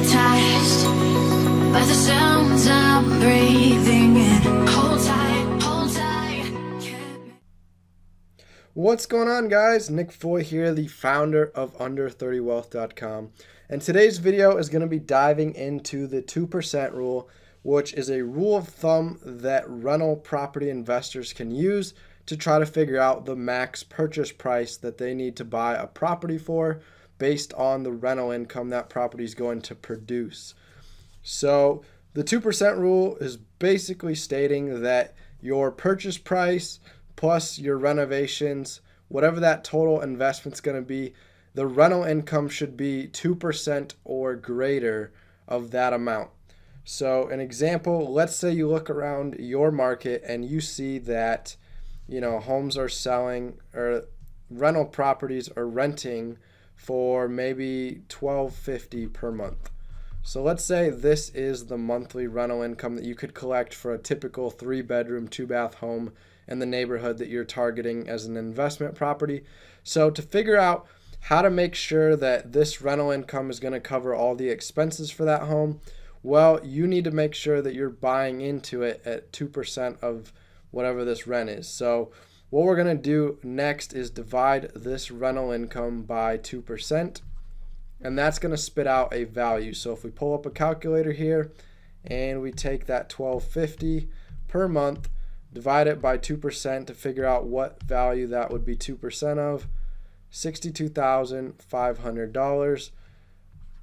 hypnotized by the sounds I'm breathing in. Hold tight, hold tight. What's going on, guys? Nick Foy here, the founder of Under30Wealth.com. And today's video is going to be diving into the 2% rule, which is a rule of thumb that rental property investors can use to try to figure out the max purchase price that they need to buy a property for based on the rental income that property is going to produce. So the 2% rule is basically stating that your purchase price plus your renovations, whatever that total investment's going to be, the rental income should be 2% or greater of that amount. So an example, let's say you look around your market and you see that, homes are selling or rental properties are renting for maybe $1,250 per month. So let's say this is the monthly rental income that you could collect for a typical 3-bedroom, 2-bath home in the neighborhood that you're targeting as an investment property. So to figure out how to make sure that this rental income is going to cover all the expenses for that home, well, you need to make sure that you're buying into it at 2% of whatever this rent is. So what we're going to do next is divide this rental income by 2%, and that's going to spit out a value. So if we pull up a calculator here and we take that $1,250 per month, divide it by 2% to figure out what value that would be 2% of, $62,500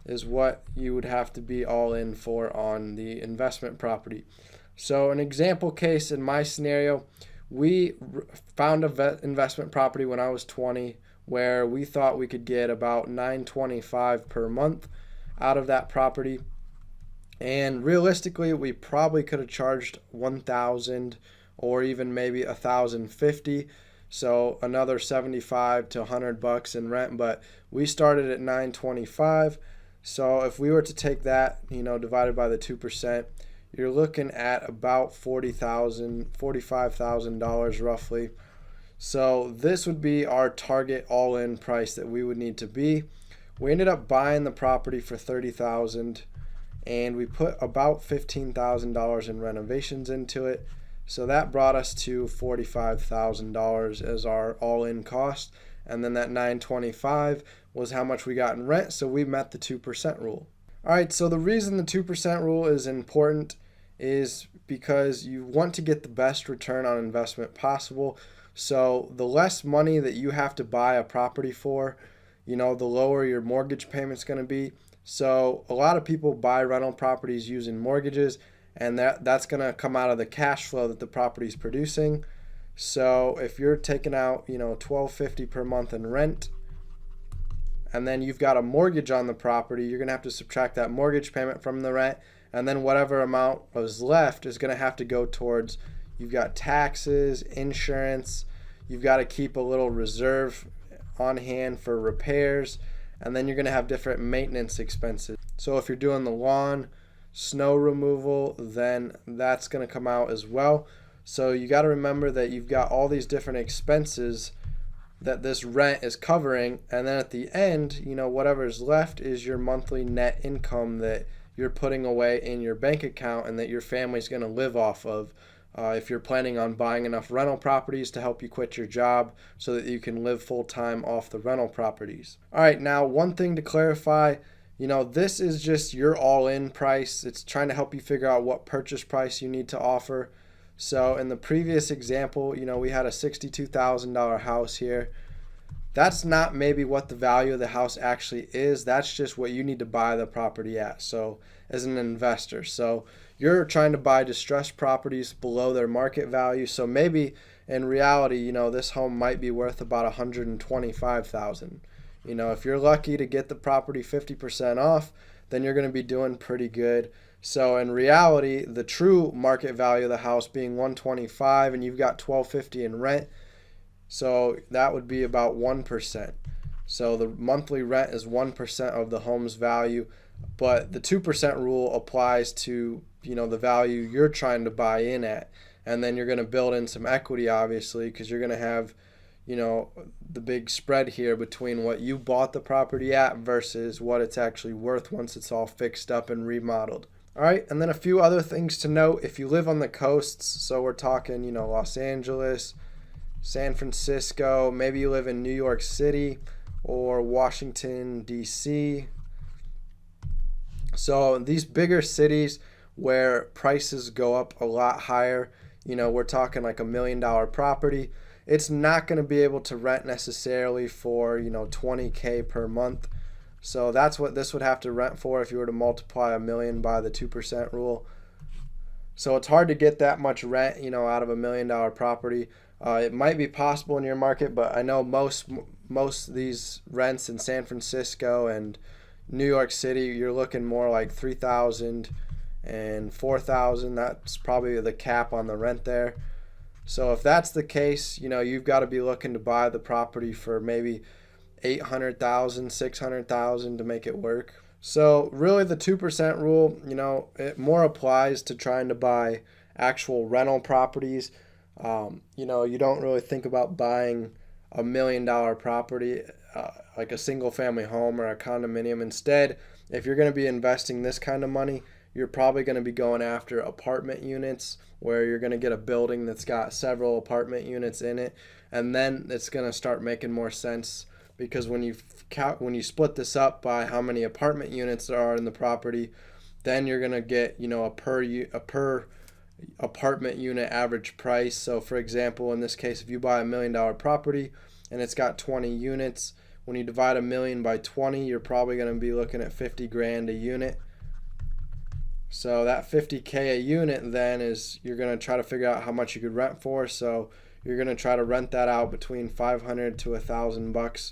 is what you would have to be all in for on the investment property. So an example case in my scenario, we found a investment property when I was 20 where we thought we could get about $925 per month out of that property. And realistically, we probably could have charged $1,000 or even maybe $1,050. So another $75 to $100 in rent, but we started at $925. So if we were to take that, divided by the 2%, you're looking at about $45,000 roughly. So this would be our target all-in price that we would need to be. We ended up buying the property for $30,000, and we put about $15,000 in renovations into it. So that brought us to $45,000 as our all-in cost. And then that $925 was how much we got in rent. So we met the 2% rule. All right, so the reason the 2% rule is important is because you want to get the best return on investment possible. So the less money that you have to buy a property for, the lower your mortgage payment's going to be. So a lot of people buy rental properties using mortgages, and that's going to come out of the cash flow that the property is producing. So if you're taking out, $1,250 per month in rent, and then you've got a mortgage on the property, you're going to have to subtract that mortgage payment from the rent, and then whatever amount was left is going to have to go towards, you've got taxes, insurance, you've got to keep a little reserve on hand for repairs, and then you're going to have different maintenance expenses. So if you're doing the lawn, snow removal, then that's going to come out as well. So you got to remember that you've got all these different expenses that this rent is covering, and then at the end, whatever's left is your monthly net income that you're putting away in your bank account and that your family's going to live off of if you're planning on buying enough rental properties to help you quit your job so that you can live full-time off the rental properties. All right, now one thing to clarify, this is just your all-in price. It's trying to help you figure out what purchase price you need to offer. So in the previous example, we had a $62,000 house here. That's not maybe what the value of the house actually is. That's just what you need to buy the property at. So as an investor, so you're trying to buy distressed properties below their market value. So maybe in reality, this home might be worth about $125,000. If you're lucky to get the property 50% off, then you're going to be doing pretty good. So in reality, the true market value of the house being $125 and you've got $1,250 in rent, so that would be about 1%. So the monthly rent is 1% of the home's value, but the 2% rule applies to, the value you're trying to buy in at. And then you're going to build in some equity, obviously, because you're going to have, the big spread here between what you bought the property at versus what it's actually worth once it's all fixed up and remodeled. All right, and then a few other things to note. If you live on the coasts, so we're talking, Los Angeles, San Francisco, maybe you live in New York City or Washington, D.C. So these bigger cities where prices go up a lot higher, we're talking like $1 million property. It's not going to be able to rent necessarily for, $20K per month. So that's what this would have to rent for if you were to multiply $1 million by the 2% rule. So it's hard to get that much rent, out of $1 million property. It might be possible in your market, but I know most of these rents in San Francisco and New York City, you're looking more like $3,000 and $4,000. That's probably the cap on the rent there. So if that's the case, you've got to be looking to buy the property for maybe $800,000, $600,000 to make it work. So really the 2% rule, it more applies to trying to buy actual rental properties. You don't really think about buying $1 million property like a single family home or a condominium. Instead, if you're going to be investing this kind of money, you're probably going to be going after apartment units where you're going to get a building that's got several apartment units in it, and then it's going to start making more sense because when you split this up by how many apartment units there are in the property, then you're going to get a per apartment unit average price. So for example, in this case, if you buy $1 million property and it's got 20 units, when you divide $1 million by 20, you're probably going to be looking at $50,000 a unit. So that $50K a unit then is you're going to try to figure out how much you could rent for. So you're going to try to rent that out between $500 to $1,000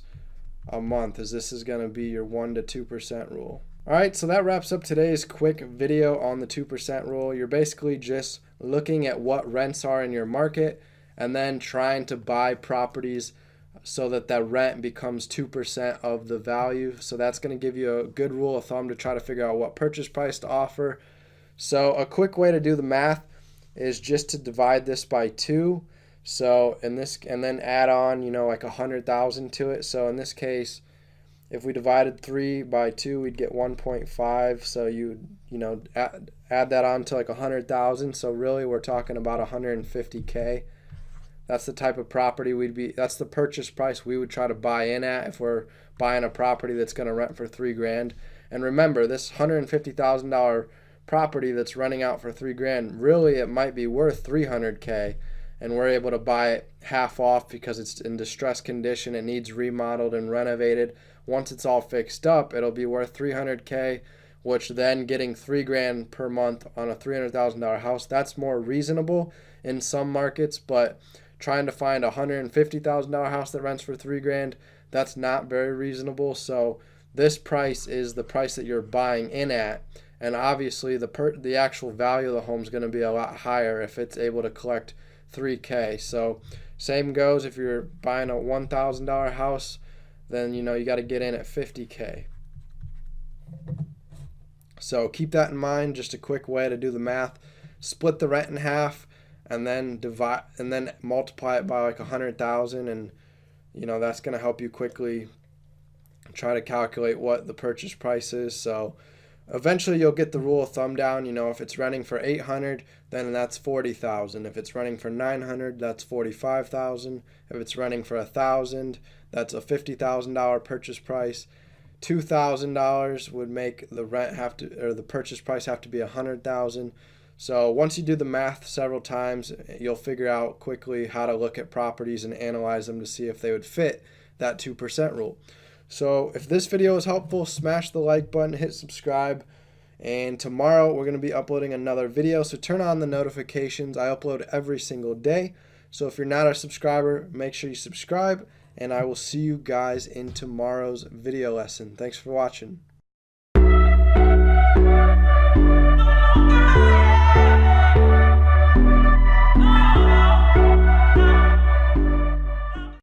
a month, as this is going to be your 1 to 2% rule. All right, so that wraps up today's quick video on the 2% rule. You're basically just looking at what rents are in your market and then trying to buy properties so that that rent becomes 2% of the value. So that's going to give you a good rule of thumb to try to figure out what purchase price to offer. So a quick way to do the math is just to divide this by 2. So in this, and then add on, like 100,000 to it. So in this case, if we divided 3 by 2, we'd get 1.5. So you add that on to like 100,000. So really we're talking about 150K. That's the type of property that's the purchase price we would try to buy in at if we're buying a property that's going to rent for $3,000. And remember, this $150,000 property that's renting out for $3,000, really it might be worth $300K, and we're able to buy it half off because it's in distressed condition. It needs remodeled and renovated. Once it's all fixed up, it'll be worth $300K, which then getting $3,000 per month on a $300,000 house, that's more reasonable in some markets. But trying to find a $150,000 house that rents for $3,000, that's not very reasonable. So this price is the price that you're buying in at, and obviously the actual value of the home is going to be a lot higher if it's able to collect $3K. So same goes if you're buying a $1,000 house, then you got to get in at $50K. So keep that in mind. Just a quick way to do the math: split the rent in half, and then divide, and then multiply it by like 100,000, and that's going to help you quickly try to calculate what the purchase price is. So eventually you'll get the rule of thumb down. If it's renting for $800, then that's $40,000. If it's renting for $900, that's $45,000. If it's renting for $1,000, that's a $50,000 purchase price. $2,000 would make the the purchase price have to be $100,000. So once you do the math several times, you'll figure out quickly how to look at properties and analyze them to see if they would fit that 2% rule. So if this video was helpful, smash the like button, hit subscribe, and tomorrow we're going to be uploading another video, so turn on the notifications. I upload every single day, so if you're not a subscriber, make sure you subscribe, and I will see you guys in tomorrow's video lesson. Thanks for watching.